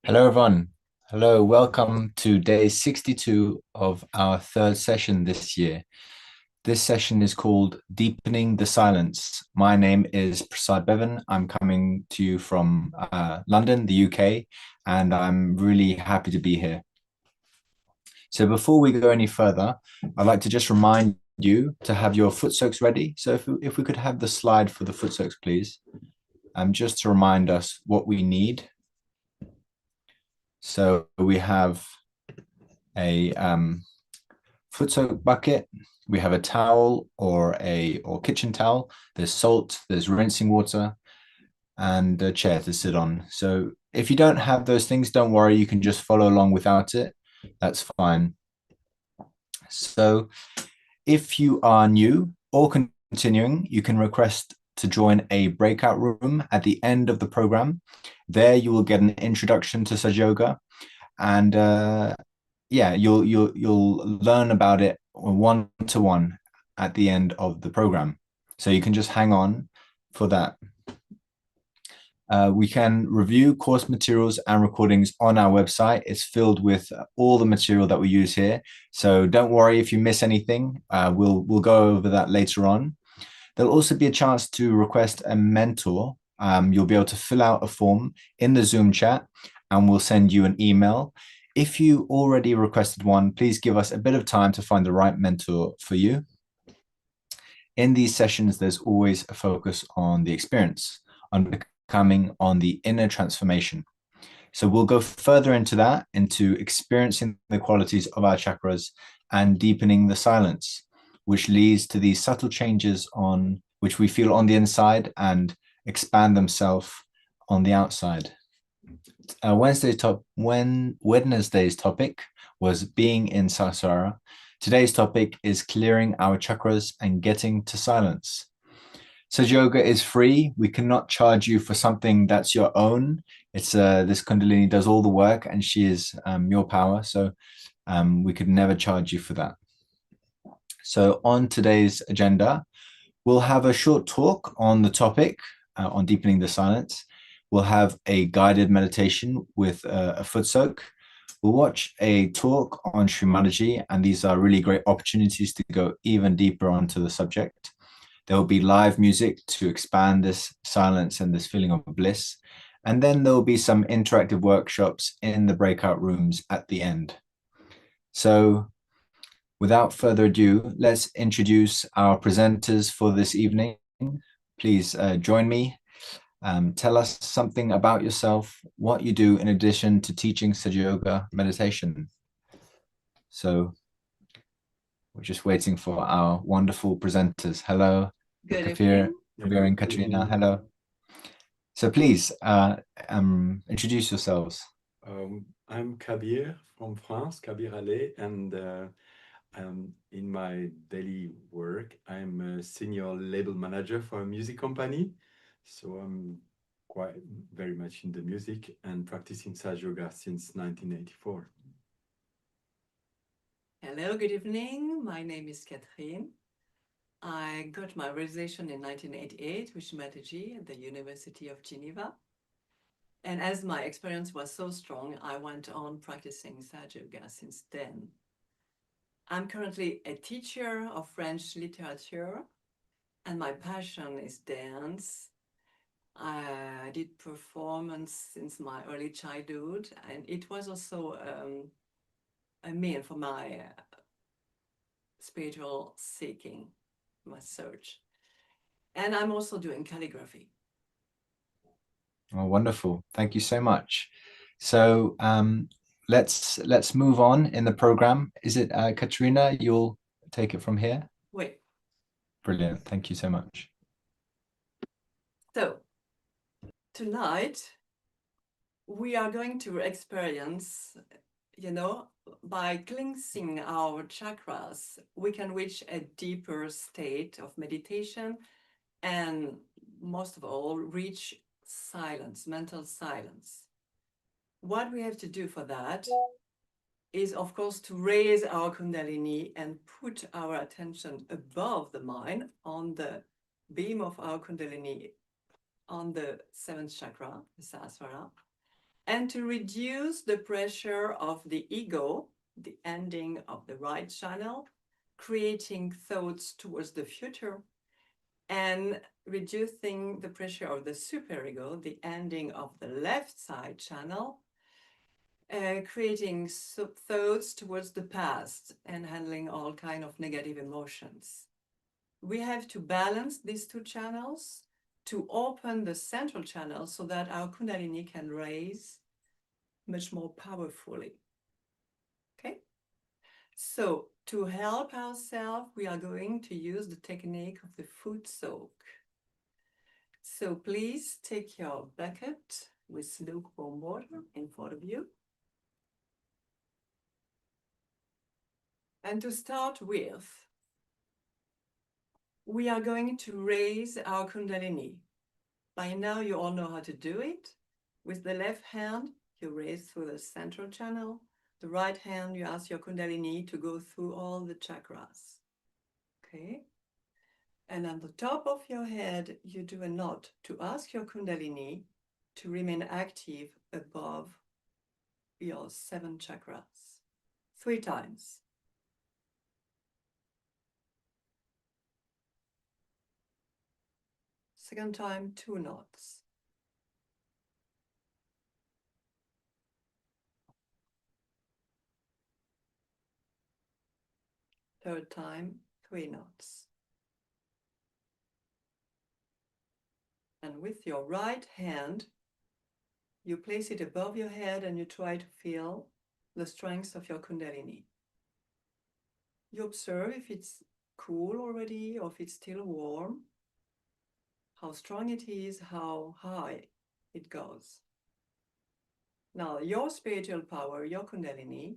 Hello, everyone. Hello, welcome to day 62 of our third session this year. This session is called Deepening the Silence. My name is Prasad Bevan. I'm coming to you from London, the UK, and I'm really happy to be here. So before we go any further, I'd like to just remind you to have your foot soaks ready. So if we could have the slide for the foot soaks, please, just to remind us what we need. So we have a foot soak bucket, we have a towel or kitchen towel, there's salt, there's rinsing water, and a chair to sit on. So if you don't have those things, don't worry, you can just follow along without it. That's fine. So if you are new or continuing, you can request to join a breakout room at the end of the program. There you will get an introduction to Sahaja, and yeah, you'll learn about it one-to-one at the end of the program. So you can just hang on for that. We can review course materials and recordings on our website. It's filled with all the material that we use here. So don't worry if you miss anything. We'll go over that later on. There'll also be a chance to request a mentor. You'll be able to fill out a form in the Zoom chat, and we'll send you an email. If you already requested one, please give us a bit of time to find the right mentor for you. In these sessions, there's always a focus on the experience, on becoming, on the inner transformation. So we'll go further into that, into experiencing the qualities of our chakras and deepening the silence, which leads to these subtle changes on which we feel on the inside and expand themselves on the outside. Wednesday's topic was being in Sahasrara. Today's topic is clearing our chakras and getting to silence. Sahaja Yoga is free. We cannot charge you for something that's your own. It's this Kundalini does all the work, and she is your power. So we could never charge you for that. So on today's agenda, we'll have a short talk on the topic on deepening the silence. We'll have a guided meditation with a foot soak. We'll watch a talk on Shri Mataji, and these are really great opportunities to go even deeper onto the subject. There will be live music to expand this silence and this feeling of bliss. And then there will be some interactive workshops in the breakout rooms at the end. So without further ado, let's introduce our presenters for this evening. Please join me. Tell us something about yourself, what you do in addition to teaching Sahaja Yoga meditation. So we're just waiting for our wonderful presenters. Hello, Good Kafir, evening. and Katrina. Hello. So please introduce yourselves. I'm Kabir from France, Kabir Allais, and in my daily work, I'm a senior label manager for a music company. So I'm quite very much in the music and practicing Sahaja Yoga since 1984. Hello, good evening. My name is Catherine. I got my realization in 1988 with Shri Mataji at the University of Geneva. And as my experience was so strong, I went on practicing Sahaja Yoga since then. I'm currently a teacher of French literature, and my passion is dance. I did performance since my early childhood, and it was also a mean for my spiritual seeking, my search. And I'm also doing calligraphy. Oh, wonderful. Thank you so much. So let's move on in the program. Is it Katrina? You'll take it from here? Wait. Brilliant. Thank you so much. So tonight we are going to experience, by cleansing our chakras, we can reach a deeper state of meditation and most of all, reach silence, mental silence. What we have to do for that is, of course, to raise our Kundalini and put our attention above the mind on the beam of our Kundalini on the seventh chakra, the Sahasrara. and to reduce the pressure of the ego, the ending of the right channel, creating thoughts towards the future, and reducing the pressure of the superego, the ending of the left side channel, creating thoughts towards the past and handling all kind of negative emotions. We have to balance these two channels to open the central channel so that our Kundalini can raise much more powerfully. Okay? So to help ourselves, we are going to use the technique of the foot soak. So please take your bucket with lukewarm water in front of you. And to start with, we are going to raise our Kundalini. By now, you all know how to do it. With the left hand, you raise through the central channel. The right hand, you ask your Kundalini to go through all the chakras. Okay? And on the top of your head, you do a knot to ask your Kundalini to remain active above your 7 chakras. 3 times. Second time, 2 knots. Third time, 3 knots. And with your right hand, you place it above your head and you try to feel the strength of your Kundalini. You observe if it's cool already or if it's still warm, how strong it is, how high it goes. Now, your spiritual power, your Kundalini,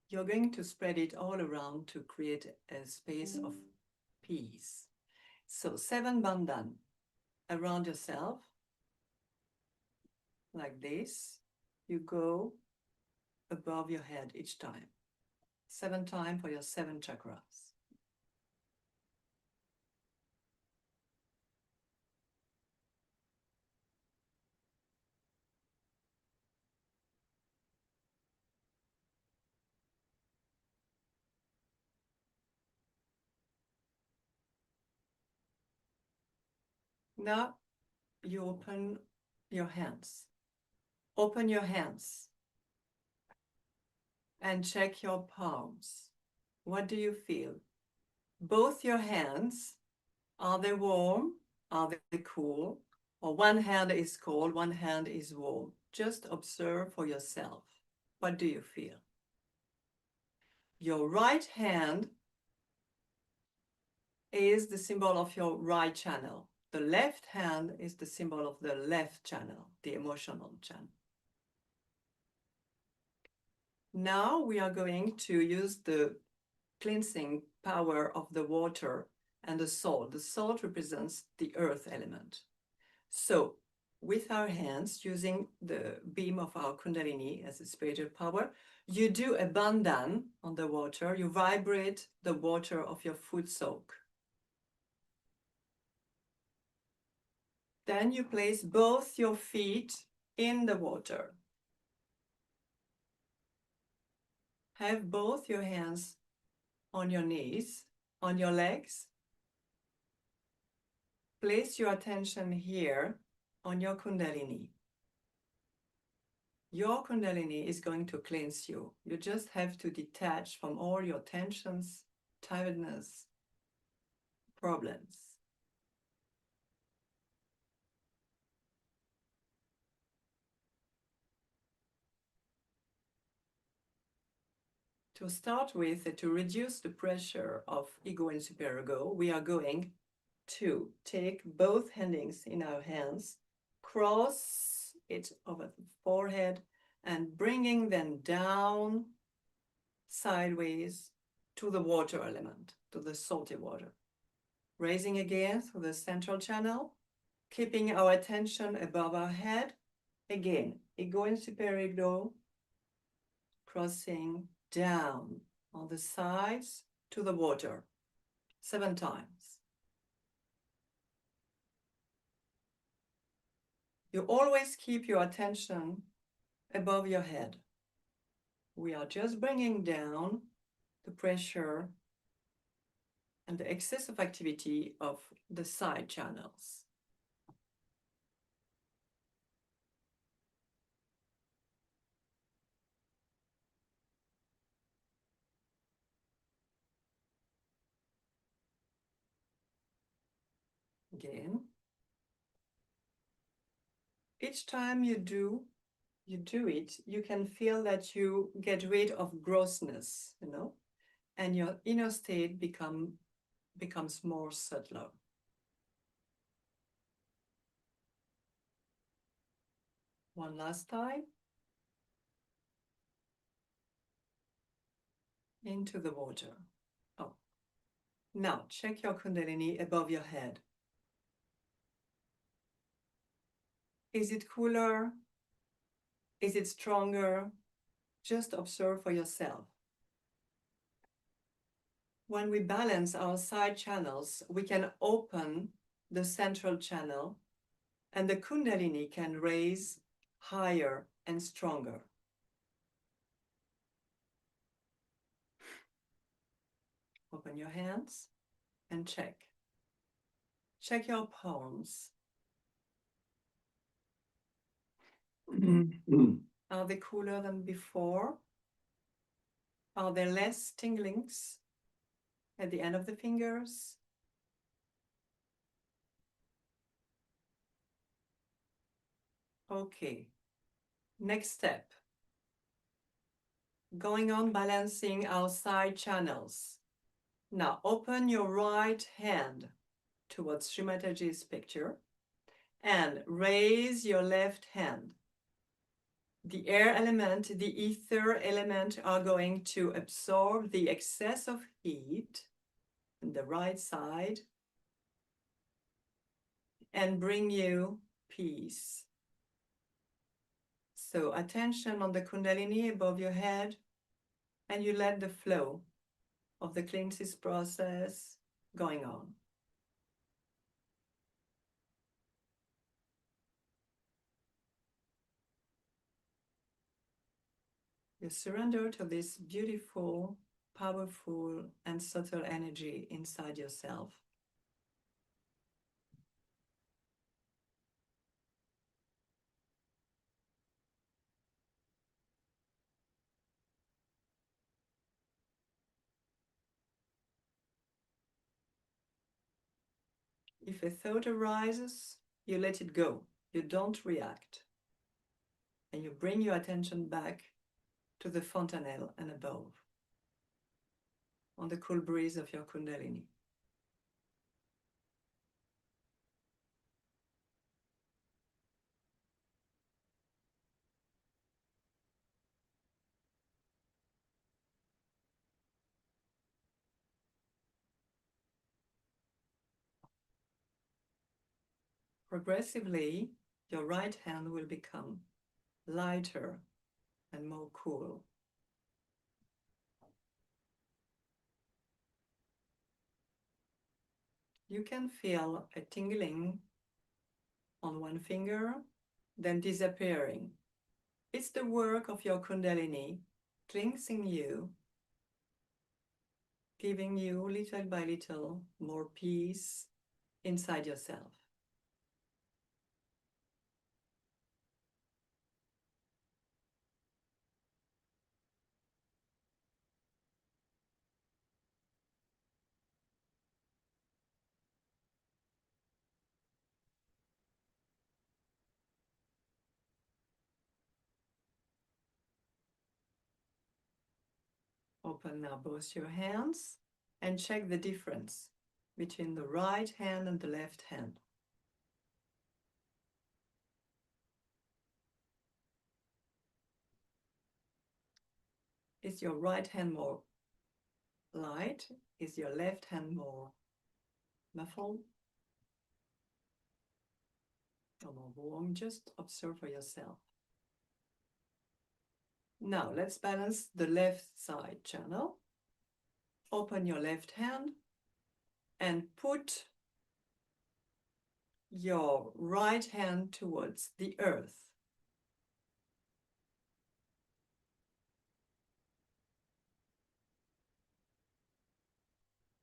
you're going to spread it all around to create a space of peace. So 7 bandhan around yourself, like this. You go above your head each time. 7 times for your 7 chakras. Now you open your hands. Open your hands and check your palms. What do you feel? Both your hands, are they warm? Are they cool? Or one hand is cold, one hand is warm? Just observe for yourself. What do you feel? Your right hand is the symbol of your right channel. The left hand is the symbol of the left channel, the emotional channel. Now we are going to use the cleansing power of the water and the salt. The salt represents the earth element. So with our hands, using the beam of our Kundalini as a spiritual power, you do a bandhan on the water. You vibrate the water of your foot soak. Then you place both your feet in the water. Have both your hands on your knees, on your legs. Place your attention here on your Kundalini. Your Kundalini is going to cleanse you. You just have to detach from all your tensions, tiredness, problems. To start with, to reduce the pressure of ego and superego, we are going to take both handings in our hands, cross it over the forehead, and bringing them down sideways to the water element, to the salty water. Raising again through the central channel, keeping our attention above our head. Again, ego and superego, crossing down on the sides to the water 7 times. You always keep your attention above your head. We are just bringing down the pressure and the excessive activity of the side channels. Again. Each time you do it, you can feel that you get rid of grossness, and your inner state becomes more subtle. One last time. Into the water. Oh. Now check your Kundalini above your head. Is it cooler? Is it stronger? Just observe for yourself. When we balance our side channels, we can open the central channel and the Kundalini can raise higher and stronger. Open your hands and check. Check your palms. Are they cooler than before? Are there less tinglings at the end of the fingers? Okay. Next step. Going on balancing our side channels. Now open your right hand towards Shri Mataji's picture and raise your left hand. The air element, the ether element are going to absorb the excess of heat on the right side and bring you peace. So attention on the Kundalini above your head, and you let the flow of the cleanses process going on. You surrender to this beautiful, powerful, and subtle energy inside yourself. If a thought arises, you let it go. You don't react. And you bring your attention back to the fontanelle and above, on the cool breeze of your Kundalini. Progressively, your right hand will become lighter and more cool. You can feel a tingling on one finger, then disappearing. It's the work of your Kundalini cleansing you, giving you little by little more peace inside yourself. Open now both your hands and check the difference between the right hand and the left hand. Is your right hand more light? Is your left hand more muffled or more warm? Just observe for yourself. Now let's balance the left side channel. Open your left hand and put your right hand towards the earth.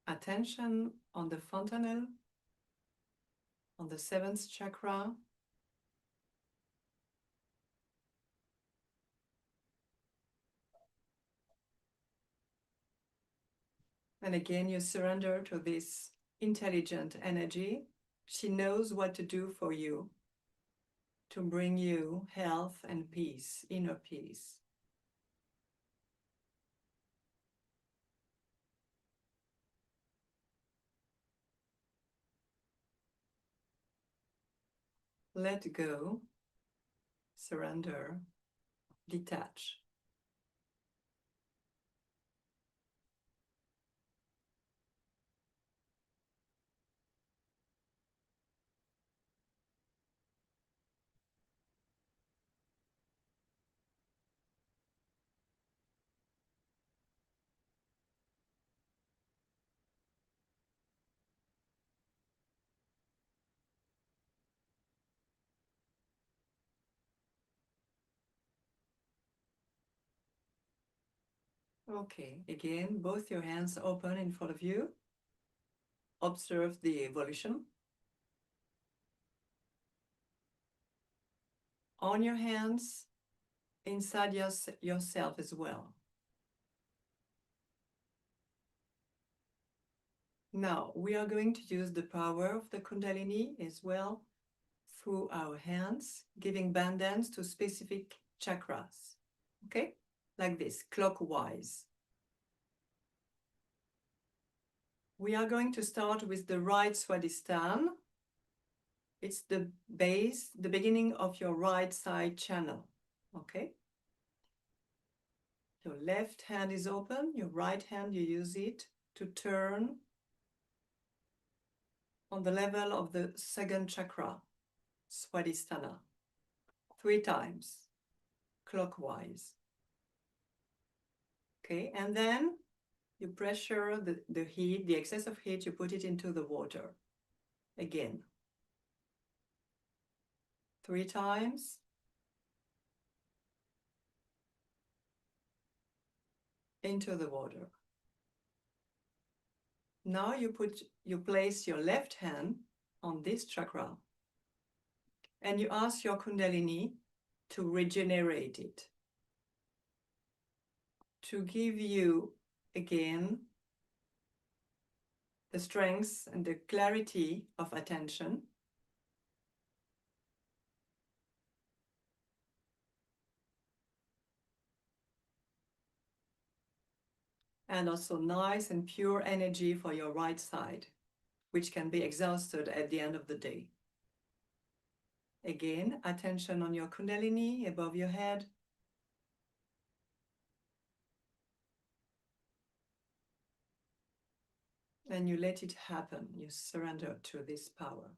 attention on the fontanelle, on the seventh chakra. And again, you surrender to this intelligent energy. She knows what to do for you to bring you health and peace, inner peace. Let go, surrender, detach. Okay, again, both your hands open in front of you. Observe the evolution. On your hands, inside yourself as well. Now, we are going to use the power of the Kundalini as well through our hands, giving bandans to specific chakras. Okay? Like this, clockwise. We are going to start with the right Swadhisthana. It's the base, the beginning of your right side channel. Okay? Your left hand is open, your right hand, you use it to turn on the level of the second chakra, Swadhisthana, 3 times, clockwise. Okay, and then you pressure the heat, the excess of heat, you put it into the water. Again. 3 times. Into the water. Now you place your left hand on this chakra and you ask your Kundalini to regenerate it, to give you again the strength and the clarity of attention. And also nice and pure energy for your right side, which can be exhausted at the end of the day. Again, attention on your Kundalini above your head. And you let it happen. You surrender to this power.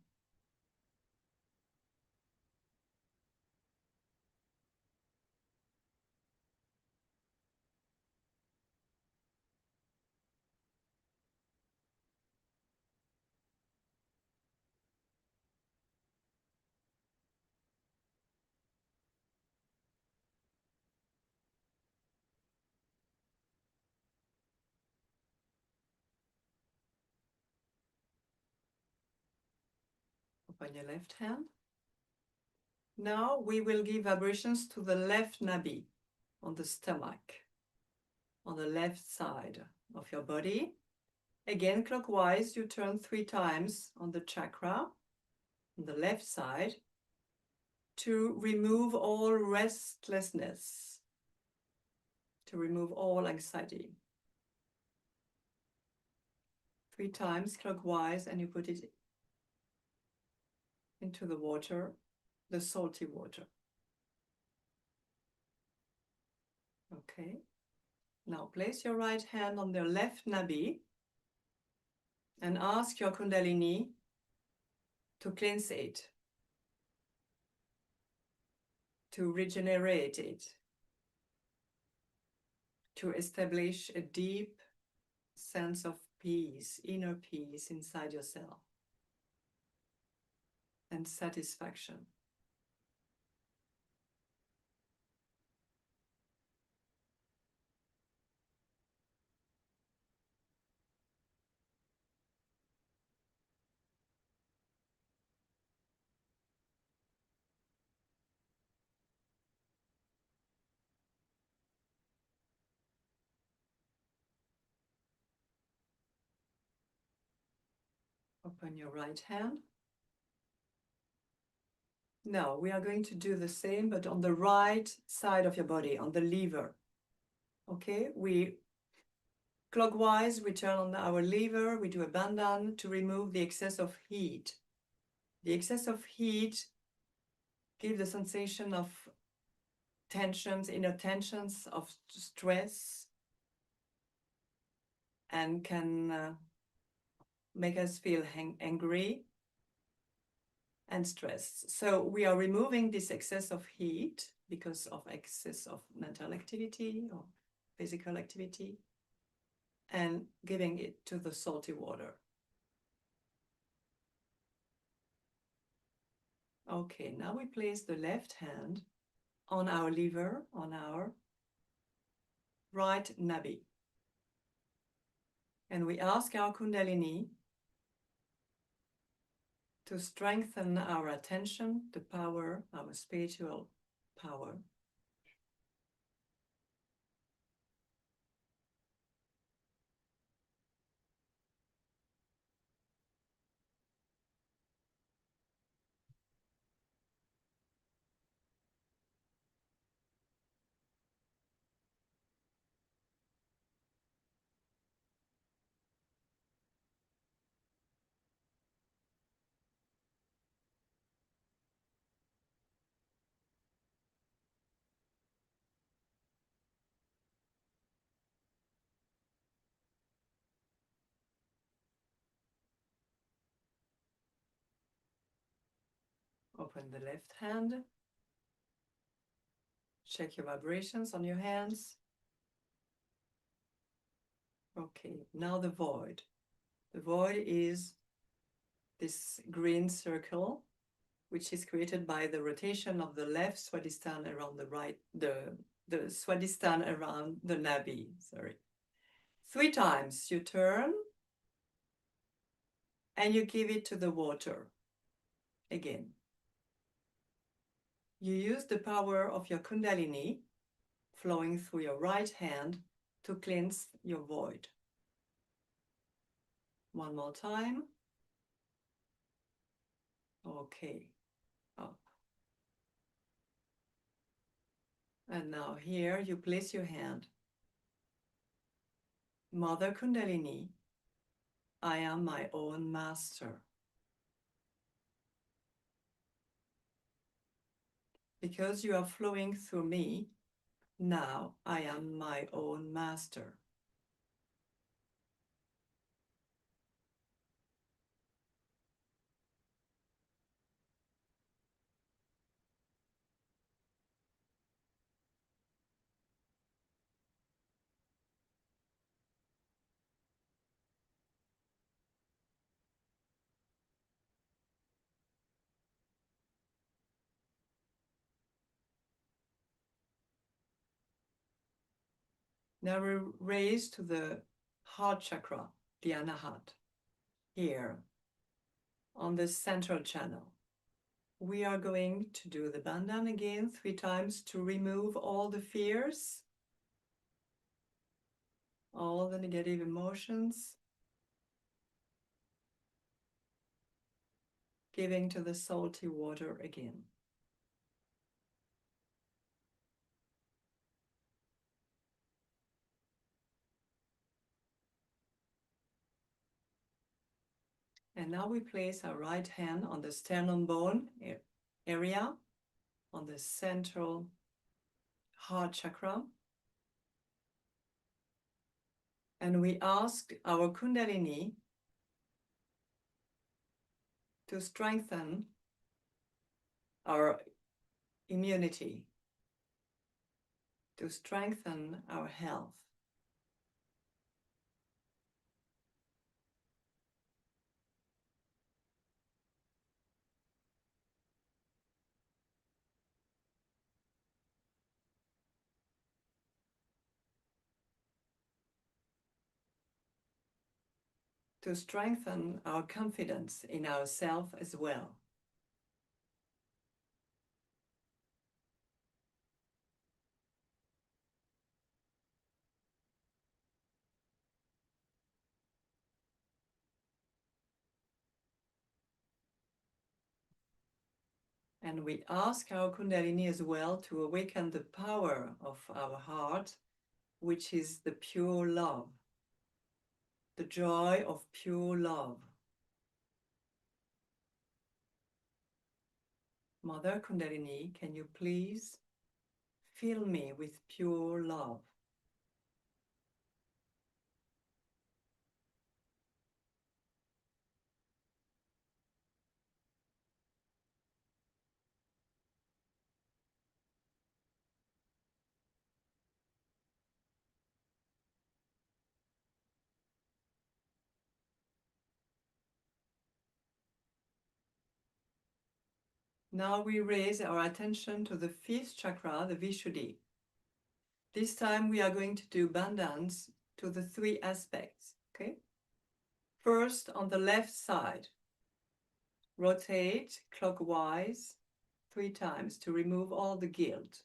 Open your left hand. Now we will give vibrations to the left nabi, on the stomach, on the left side of your body. Again, clockwise, you turn 3 times on the chakra, on the left side, to remove all restlessness, to remove all anxiety. 3 times clockwise, and you put it into the water, the salty water. Okay. Now place your right hand on the left nabi and ask your Kundalini to cleanse it, to regenerate it, to establish a deep sense of peace, inner peace inside yourself, and satisfaction. Open your right hand. Now we are going to do the same, but on the right side of your body, on the lever. Okay, clockwise, we turn on our lever, we do a bandhan to remove the excess of heat. The excess of heat gives the sensation of tensions, inner tensions, of stress, and can make us feel angry and stressed. So we are removing this excess of heat because of excess of mental activity or physical activity, and giving it to the salty water. Okay, now we place the left hand on our lever, on our right nabi. And we ask our Kundalini to strengthen our attention, the power, our spiritual power. Open the left hand. Check your vibrations on your hands. Okay, now the void. The void is this green circle, which is created by the rotation of the left Swadhisthana around the right, the Swadhisthana around the Nabi, sorry. 3 times you turn and you give it to the water again. You use the power of your Kundalini flowing through your right hand to cleanse your void. One more time. Okay, up. And now here you place your hand. Mother Kundalini, I am my own master. Because you are flowing through me, now I am my own master. Now we raise to the heart chakra, the anahat, here on the central channel. We are going to do the bandhan again 3 times to remove all the fears, all the negative emotions, giving to the salty water again. And now we place our right hand on the sternum bone area, on the central heart chakra. And we ask our Kundalini to strengthen our immunity, to strengthen our health. To strengthen our confidence in ourselves as well. And we ask our Kundalini as well to awaken the power of our heart, which is the pure love, the joy of pure love. Mother Kundalini, can you please fill me with pure love? Now we raise our attention to the fifth chakra, the Vishuddhi. This time we are going to do bandhans to the three aspects, okay? First, on the left side, rotate clockwise 3 times to remove all the guilt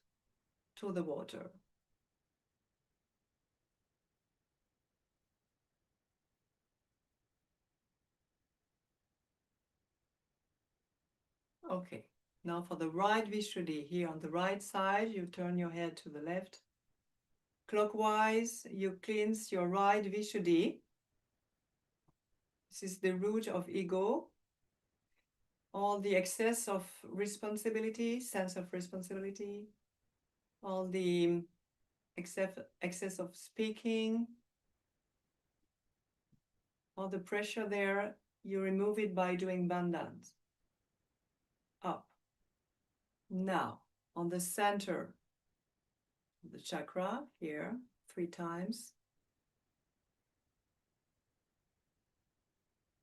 to the water. Okay, now for the right Vishuddhi, here on the right side, you turn your head to the left. Clockwise, you cleanse your right Vishuddhi. This is the root of ego. All the excess of responsibility, sense of responsibility, all the excess of speaking, all the pressure there, you remove it by doing bandhans. Up. Now, on the center of the chakra, here, 3 times,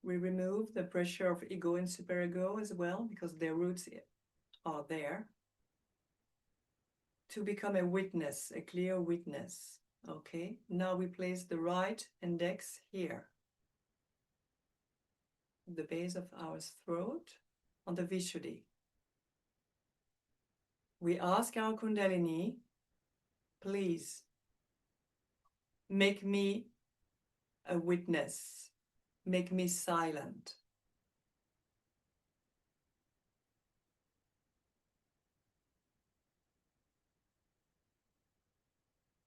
we remove the pressure of ego and superego as well, because their roots are there, to become a witness, a clear witness. Okay, now we place the right index here, the base of our throat, on the Vishuddhi. We ask our Kundalini, please make me a witness, make me silent.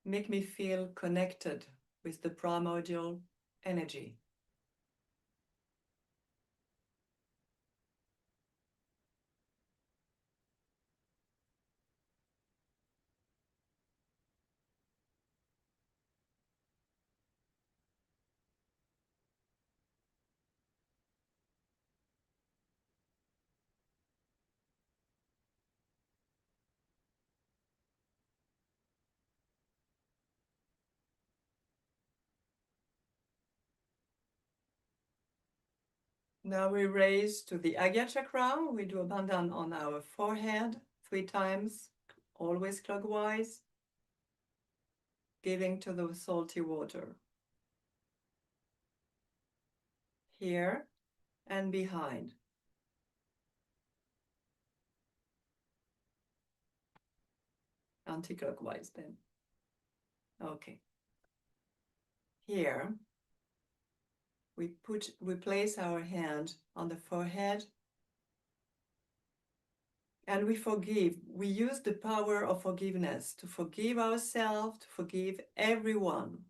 Make me feel connected with the primordial energy. Now we raise to the Agya chakra. We do a bandhan on our forehead 3 times, always clockwise, giving to the salty water. Here and behind. Anti-clockwise then. Okay. Here, we place our hand on the forehead and we forgive. We use the power of forgiveness to forgive ourselves, to forgive everyone.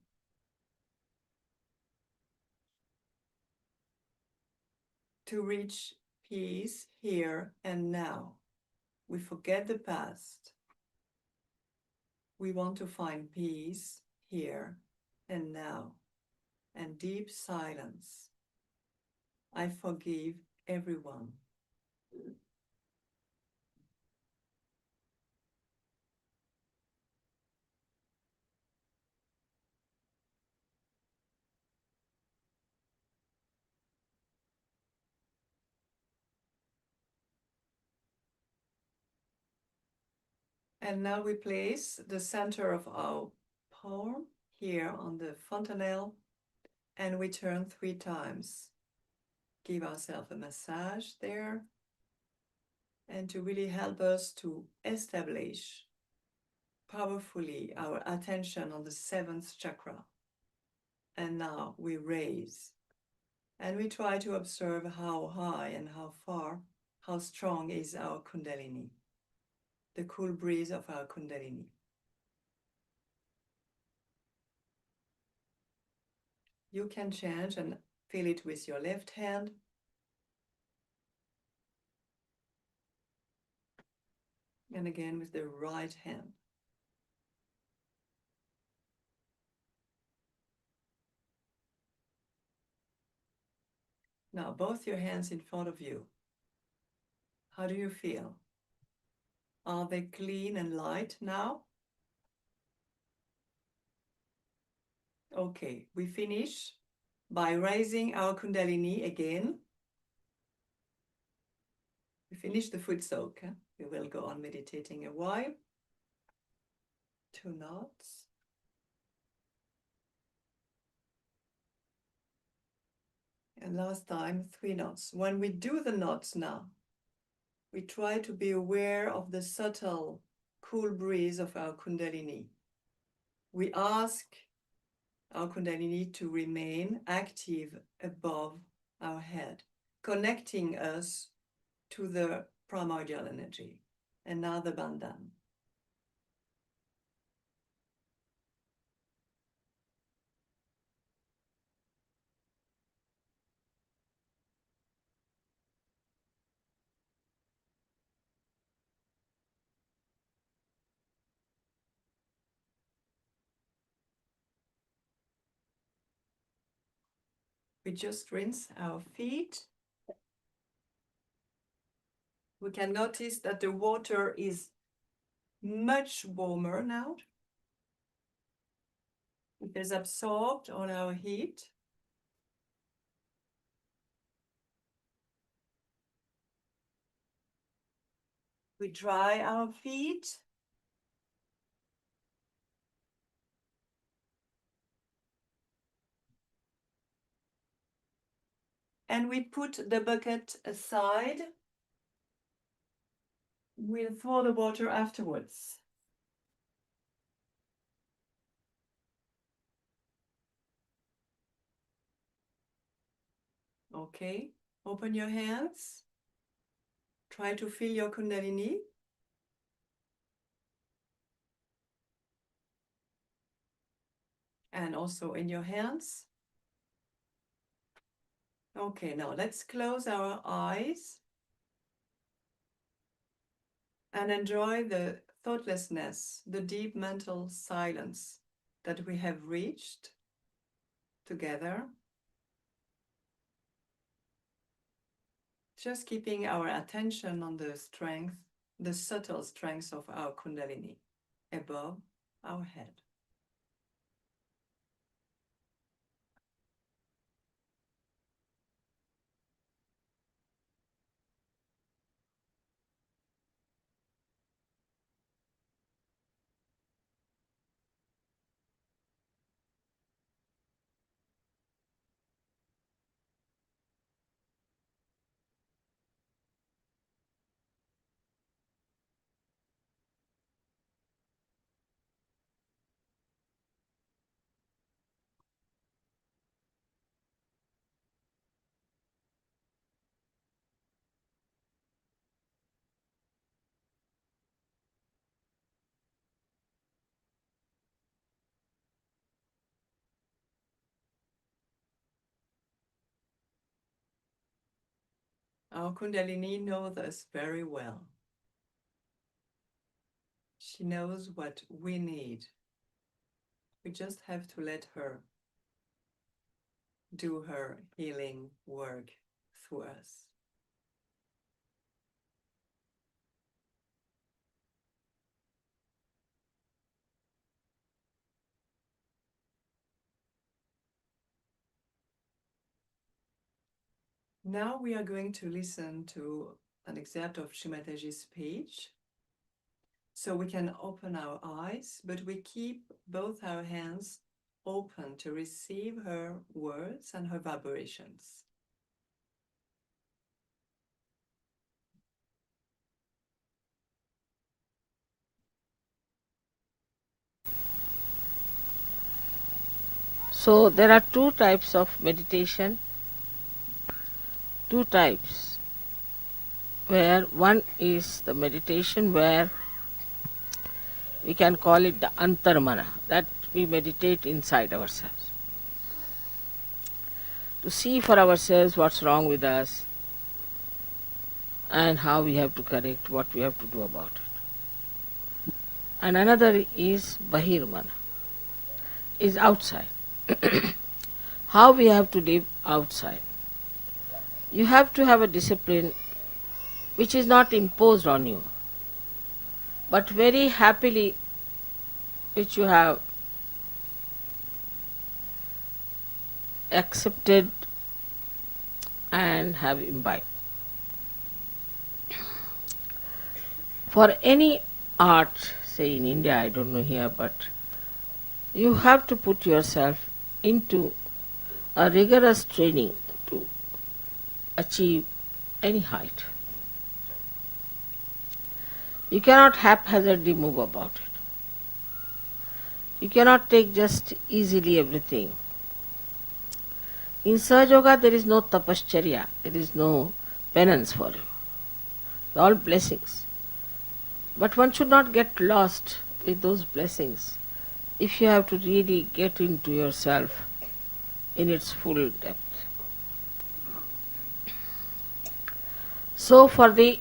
To reach peace here and now. We forget the past. We want to find peace here and now, and deep silence. I forgive everyone. And now we place the center of our palm here on the fontanelle, and we turn 3 times. Give ourselves a massage there, and to really help us to establish powerfully our attention on the 7th chakra. And now we raise, and we try to observe how high and how far How strong is our Kundalini? The cool breeze of our Kundalini. You can change and feel it with your left hand. And again with the right hand. Now, both your hands in front of you. How do you feel? Are they clean and light now? Okay, we finish by raising our Kundalini again. We finish the foot soak. We will go on meditating a while. 2 knots. And last time, 3 knots. When we do the knots now, we try to be aware of the subtle, cool breeze of our Kundalini. We ask our Kundalini to remain active above our head, connecting us to the primordial energy. And now the bandhan. We just rinse our feet. We can notice that the water is much warmer now. It has absorbed all our heat. We dry our feet. And we put the bucket aside. We'll thaw the water afterwards. Okay, open your hands. Try to feel your Kundalini. And also in your hands. Okay, now let's close our eyes and enjoy the thoughtlessness, the deep mental silence that we have reached together. Just keeping our attention on the strength, the subtle strength of our Kundalini above our head. Our Kundalini knows us very well. She knows what we need. We just have to let her do her healing work through us. Now we are going to listen to an excerpt of Shri Mataji's speech. So we can open our eyes, but we keep both our hands open to receive her words and her vibrations. So there are 2 types of meditation. 2 types. where one is the meditation where we can call it the antarmana, that we meditate inside ourselves to see for ourselves what's wrong with us and how we have to correct, what we have to do about it. And another is bahirmana, is outside. How we have to live outside. You have to have a discipline which is not imposed on you, but very happily which you have accepted and have imbibed. For any art, say in India, I don't know here, but you have to put yourself into a rigorous training to achieve any height. You cannot haphazardly move about it. You cannot take just easily everything. In Sahaja Yoga there is no tapascharya, there is no penance for you. All blessings. But one should not get lost with those blessings if you have to really get into yourself in its full depth. So for the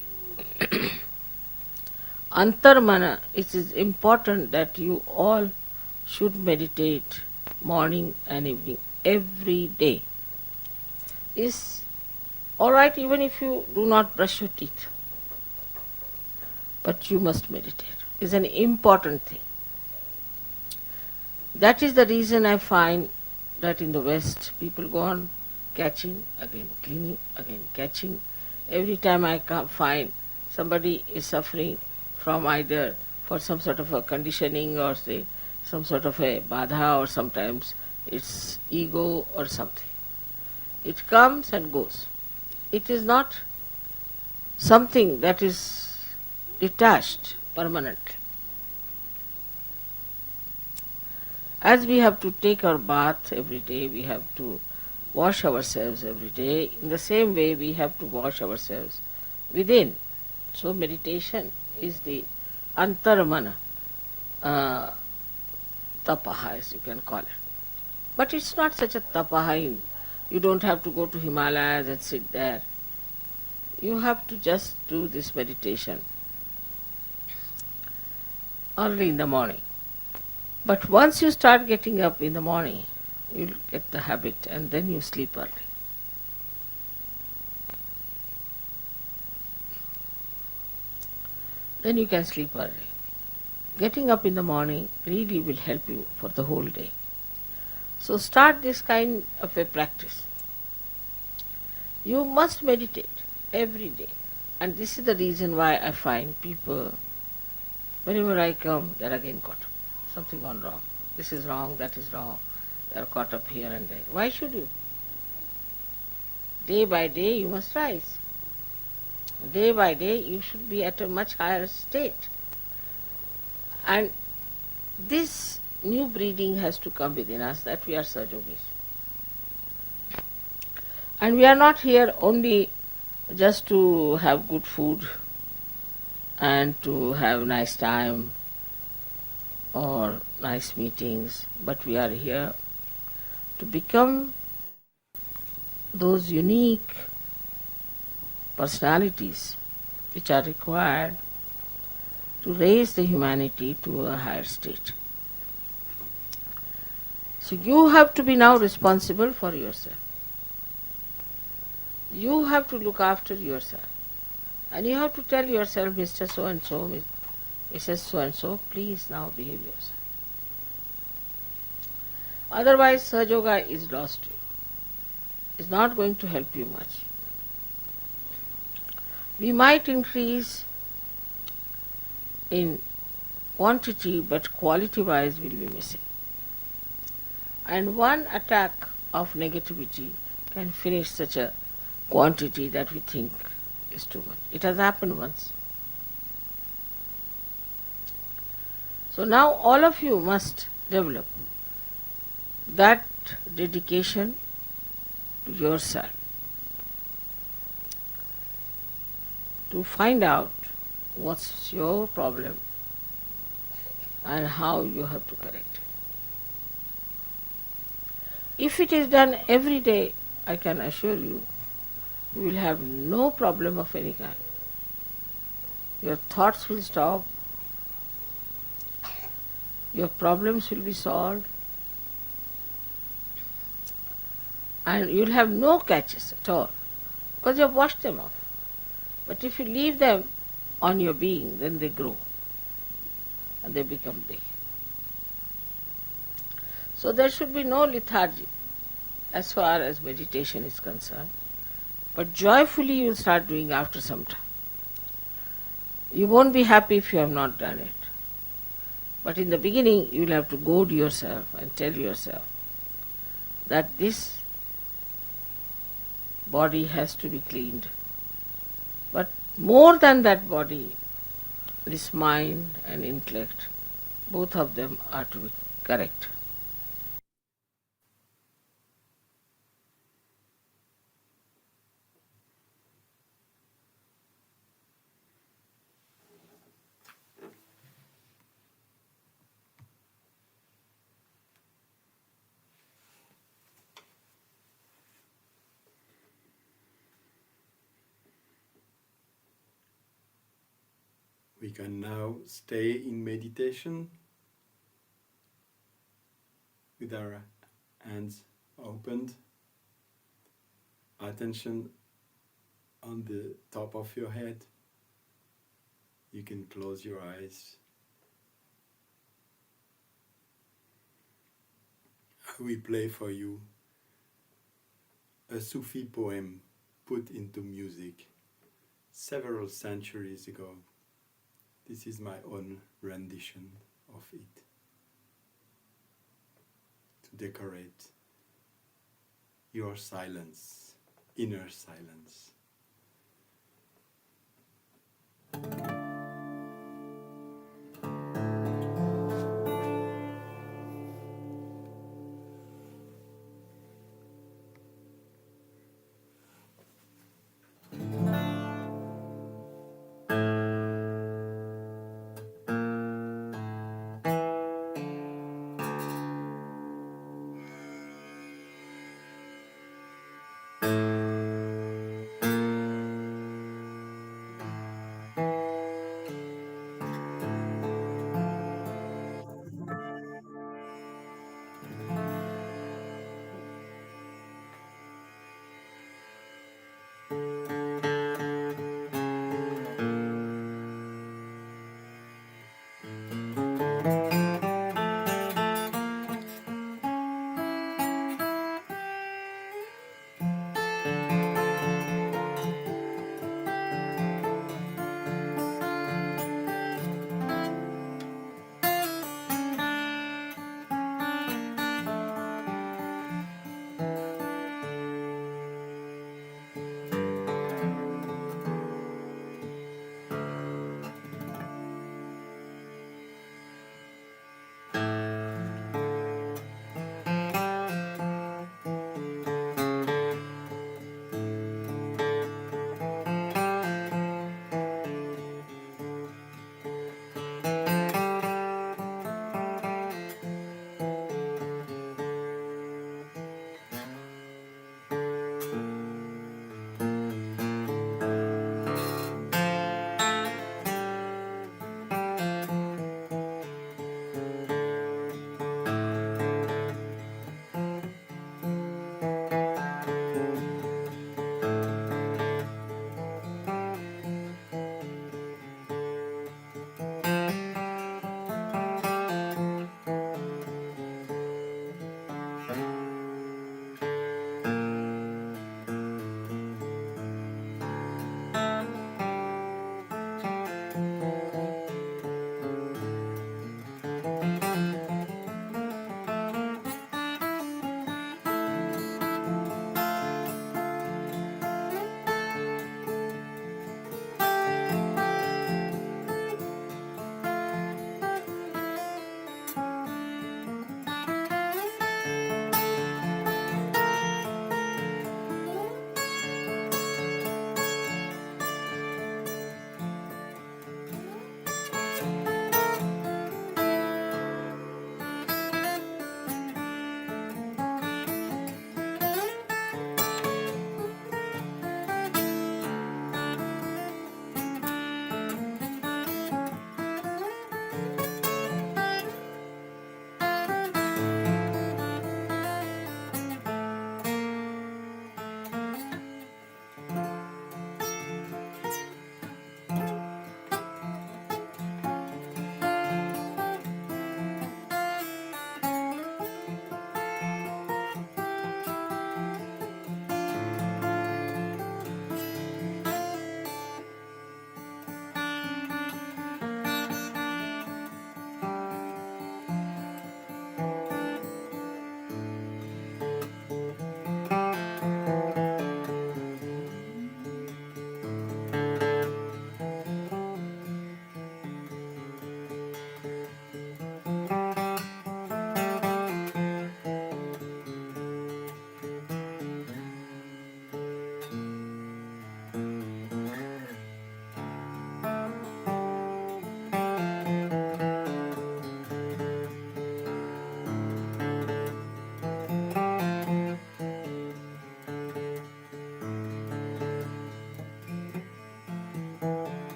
antarmana, it is important that you all should meditate morning and evening, every day. Is alright even if you do not brush your teeth, but you must meditate. It's an important thing. That is the reason I find that in the West people go on catching, again cleaning, again catching. Every time I find somebody is suffering from either for some sort of a conditioning or say some sort of a badha, or sometimes it's ego or something. It comes and goes. It is not something that is detached permanently. As we have to take our bath every day, we have to wash ourselves every day. In the same way, we have to wash ourselves within. So meditation is the antarmana tapaha, as you can call it. But it's not such a tapaha. You don't have to go to Himalayas and sit there. You have to just do this meditation early in the morning. But once you start getting up in the morning, you'll get the habit and then you sleep early. Then you can sleep early. Getting up in the morning really will help you for the whole day. So start this kind of a practice. You must meditate every day. And this is the reason why I find people, whenever I come, they're again caught up. Something gone wrong. This is wrong, that is wrong. They are caught up here and there. Why should you? Day by day you must rise. Day by day you should be at a much higher state. And this new breeding has to come within us, that we are Sahaja Yogis. And we are not here only just to have good food and to have nice time or nice meetings, but we are here to become those unique personalities which are required to raise the humanity to a higher state. So you have to be now responsible for yourself. You have to look after yourself. And you have to tell yourself, Mr. So-and-so, Mrs. So-and-so, please now behave yourself. Otherwise, Sahaja Yoga is lost to you. It's not going to help you much. We might increase in quantity, but quality-wise we'll be missing. And one attack of negativity can finish such a quantity that we think is too much. It has happened once. So now all of you must develop that dedication to yourself. to find out what's your problem and how you have to correct it. If it is done every day, I can assure you, you will have no problem of any kind. Your thoughts will stop, your problems will be solved, and you'll have no catches at all, because you have washed them off. But if you leave them on your being, then they grow and they become big. So there should be no lethargy as far as meditation is concerned, but joyfully you will start doing after some time. You won't be happy if you have not done it. But in the beginning, you will have to goad yourself and tell yourself that this body has to be cleaned. But more than that body, this mind and intellect, both of them are to be correct. We can now stay in meditation with our hands opened, attention on the top of your head. You can close your eyes. We play for you a Sufi poem put into music several centuries ago. This is my own rendition of it to decorate your silence, inner silence.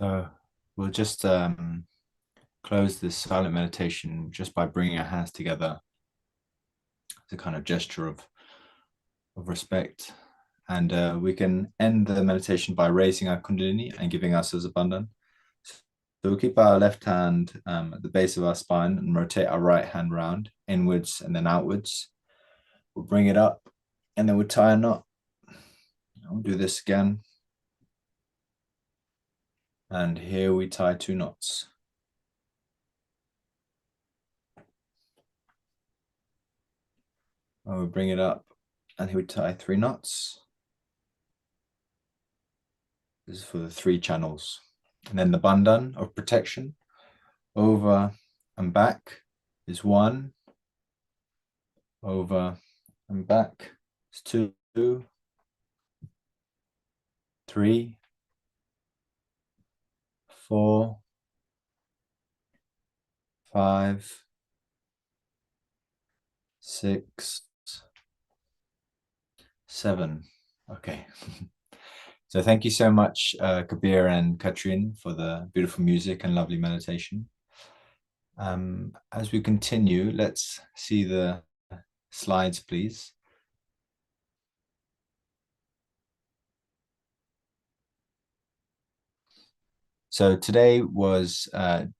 So we'll just close this silent meditation just by bringing our hands together. It's a kind of gesture of respect. And we can end the meditation by raising our Kundalini and giving ourselves abundance. So we'll keep our left hand at the base of our spine and rotate our right hand round, inwards and then outwards. We'll bring it up and then we'll tie a knot. I'll do this again. And here we tie 2 knots. And we'll bring it up and here we tie 3 knots. This is for the 3 channels. And then the bandhan of protection over and back is 1. Over and back is 2. 3, 4, 5, 6, 7. Okay. So thank you so much, Kabir and Katrin, for the beautiful music and lovely meditation. As we continue, let's see the slides, please. So today was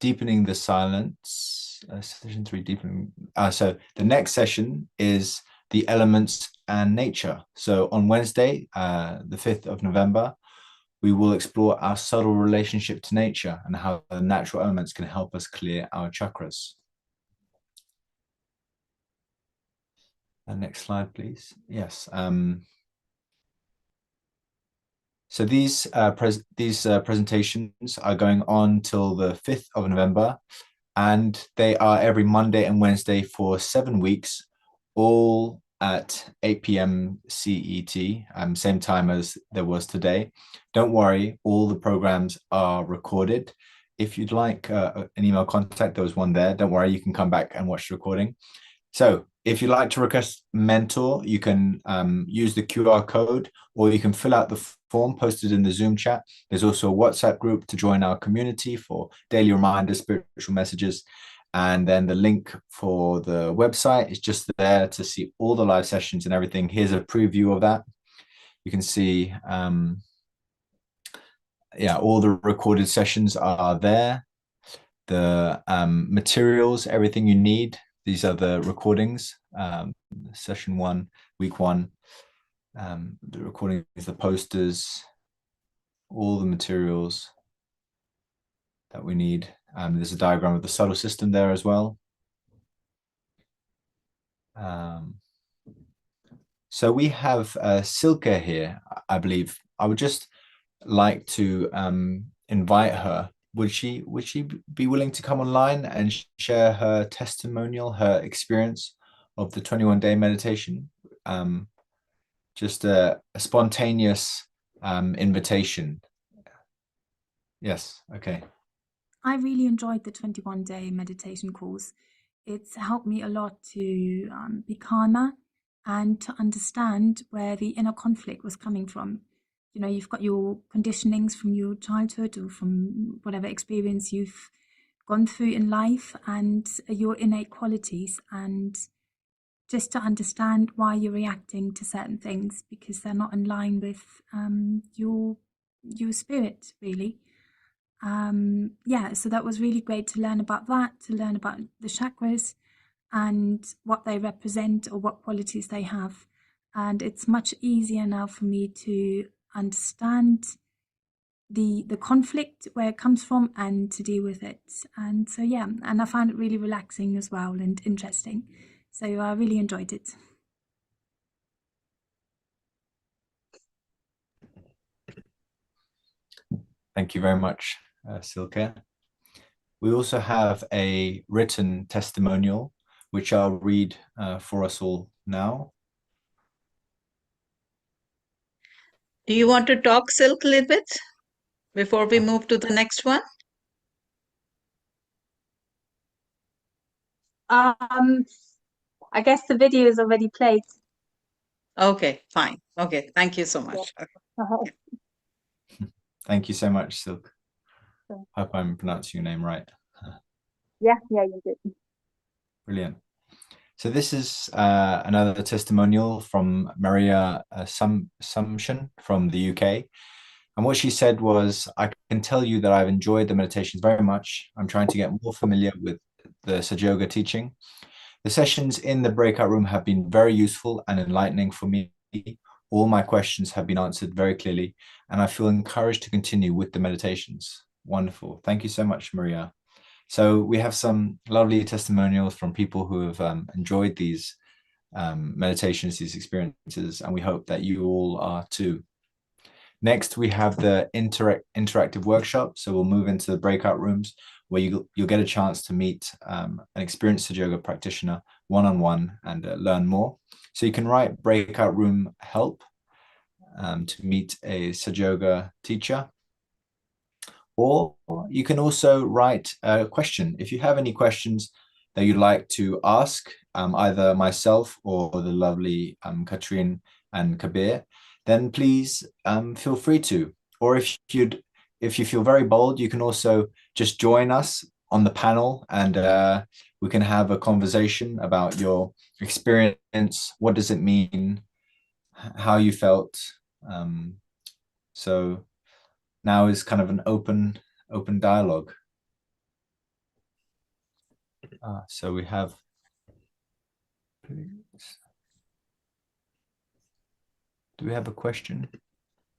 deepening the silence, session 3, deepening. So the next session is the elements and nature. So on Wednesday, the 5th of November, we will explore our subtle relationship to nature and how the natural elements can help us clear our chakras. Next slide, please. Yes. So these presentations are going on till the 5th of November, and they are every Monday and Wednesday for 7 weeks, all at 8 p.m. CET, same time as there was today. Don't worry, all the programs are recorded. If you'd like an email contact, there was one there. Don't worry, you can come back and watch the recording. So if you'd like to request mentor, you can use the QR code, or you can fill out the form posted in the Zoom chat. There's also a WhatsApp group to join our community for daily reminders, spiritual messages. And then the link for the website is just there to see all the live sessions and everything. Here's a preview of that. You can see, all the recorded sessions are there. The materials, everything you need. These are the recordings, session 1, week 1. The recordings, the posters, all the materials that we need. There's a diagram of the solar system there as well. So we have Silke here, I believe. I would just like to invite her. Would she be willing to come online and share her testimonial, her experience of the 21-day meditation? Just a spontaneous invitation. Yes, okay. I really enjoyed the 21-day meditation course. It's helped me a lot to be calmer and to understand where the inner conflict was coming from. You know, you've got your conditionings from your childhood or from whatever experience you've gone through in life, and your innate qualities, and just to understand why you're reacting to certain things, because they're not in line with your spirit, really. So that was really great to learn about that, to learn about the chakras and what they represent or what qualities they have. And it's much easier now for me to understand the conflict, where it comes from, and to deal with it. And so, and I found it really relaxing as well and interesting. So I really enjoyed it. Thank you very much, Silke. We also have a written testimonial, which I'll read for us all now. Do you want to talk, Silk, a little bit before we move to the next one? I guess the video is already played. Okay, fine. Okay, thank you so much. Yeah. Thank you so much, Silk. Hope I'm pronouncing your name right. Yeah, you did. Brilliant. So this is another testimonial from Maria Sumshin from the UK. And what she said was, I can tell you that I've enjoyed the meditations very much. I'm trying to get more familiar with the Sahaja Yoga teaching. The sessions in the breakout room have been very useful and enlightening for me. All my questions have been answered very clearly, and I feel encouraged to continue with the meditations. Wonderful. Thank you so much, Maria. So we have some lovely testimonials from people who have enjoyed these meditations, these experiences, and we hope that you all are too. Next, we have the interactive workshop. So we'll move into the breakout rooms where you'll get a chance to meet an experienced Sahaja Yoga practitioner one-on-one and learn more. So you can write breakout room help to meet a Sahaja Yoga teacher. Or you can also write a question. If you have any questions that you'd like to ask either myself or the lovely Katrin and Kabir, then please feel free to. Or if you feel very bold, you can also just join us on the panel and we can have a conversation about your experience. What does it mean? How you felt? So now is kind of an open dialogue. So we have, please. Do we have a question?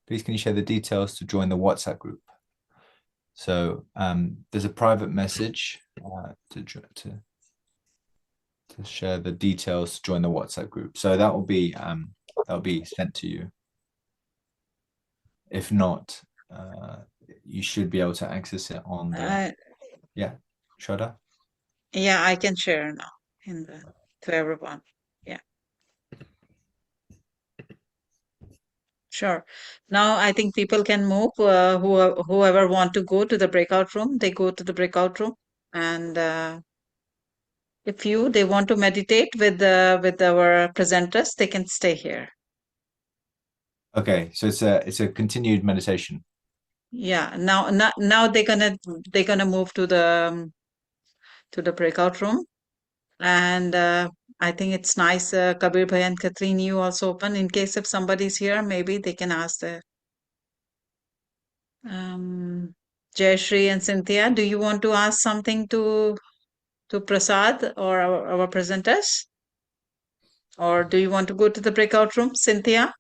Please can you share the details to join the WhatsApp group? So there's a private message to share the details to join the WhatsApp group. So that will be sent to you. If not, you should be able to access it on the Shraddha? Yeah, I can share now to everyone. Yeah. Sure. Now I think people can move. Whoever want to go to the breakout room, they go to the breakout room. And if they want to meditate with our presenters, they can stay here. Okay, so it's a continued meditation. Yeah. Now they're gonna move to the breakout room, and I think it's nice. Kabir Bhai and Katrin, you also open in case if somebody's here, maybe they can ask the. Jayashree and Cynthia, do you want to ask something to Prasad or our presenters? Or do you want to go to the breakout room, Cynthia?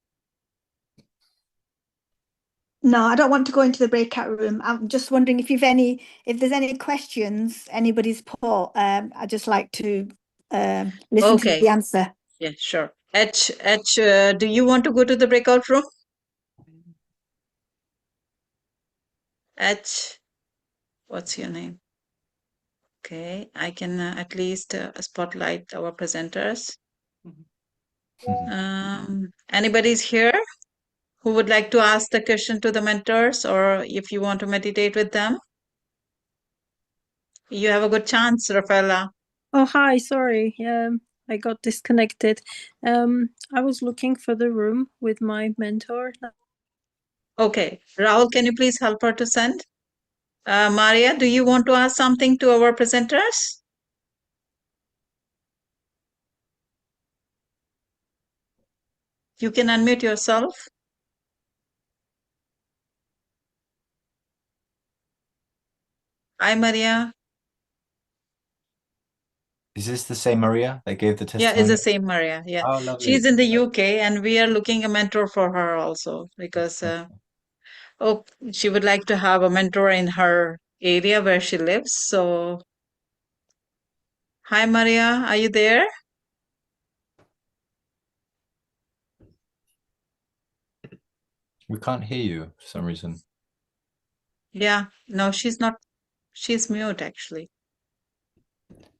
No, I don't want to go into the breakout room. I'm just wondering if there's any questions anybody's put. I'd just like to listen to the answer. Yeah, sure. H, do you want to go to the breakout room? H, what's your name? Okay, I can at least spotlight our presenters. Anybody's here who would like to ask the question to the mentors, or if you want to meditate with them? You have a good chance, Rafaela. Oh, hi, sorry. I got disconnected. I was looking for the room with my mentor. Okay, Rahul, can you please help her to send? Maria, do you want to ask something to our presenters? You can unmute yourself. Hi, Maria. Is this the same Maria that gave the testimony? Yeah, it's the same Maria. Yeah, oh, lovely. She's in the UK, and we are looking a mentor for her also because she would like to have a mentor in her area where she lives. So, hi, Maria, are you there? We can't hear you for some reason. Yeah, no, she's not. She's mute actually.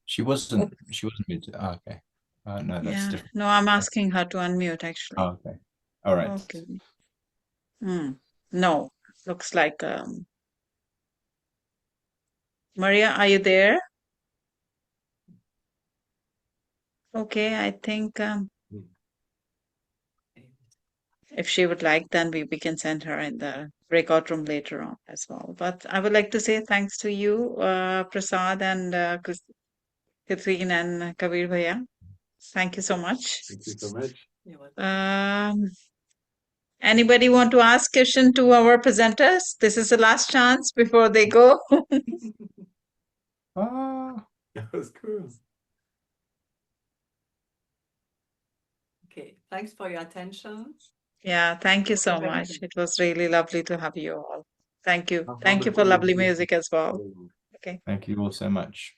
She wasn't muted. Oh, okay. No, that's different. No, I'm asking her to unmute actually. Oh, okay. All right. Okay. No, looks like Maria, are you there? Okay, I think if she would like, then we can send her in the breakout room later on as well. But I would like to say thanks to you, Prasad and Catherine and Kabir Bhaiya. Thank you so much. Thank you so much. You're welcome. Anybody want to ask question to our presenters? This is the last chance before they go. Ah, That was cool. Okay, thanks for your attention. Yeah, thank you so You're much. welcome. It was really lovely to have you all. Thank you. How Thank you for wonderful is lovely this? music as well. Okay. thank you all so much.